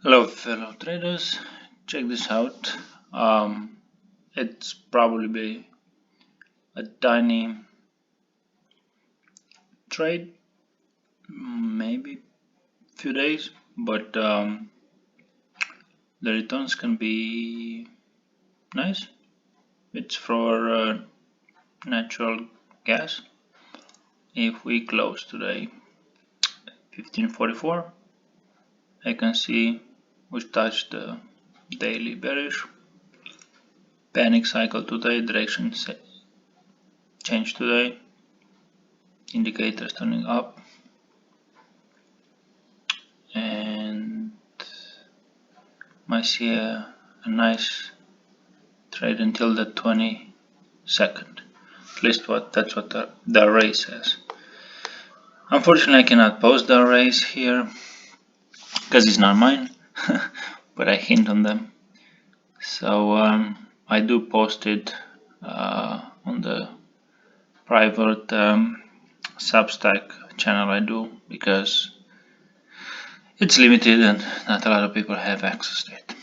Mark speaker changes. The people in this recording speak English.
Speaker 1: Hello fellow traders, check this out. It's probably be a tiny trade, maybe few days, but the returns can be nice. It's for natural gas. If we close today 1544, I can see we touched the daily bearish panic cycle today, direction change today, indicators turning up, and might see a nice trade until the 22nd. At least that's what the array says. Unfortunately, I cannot post the arrays here because it's not mine, but I hint on them. So I do post it on the private Substack channel I do because it's limited and not a lot of people have access to it.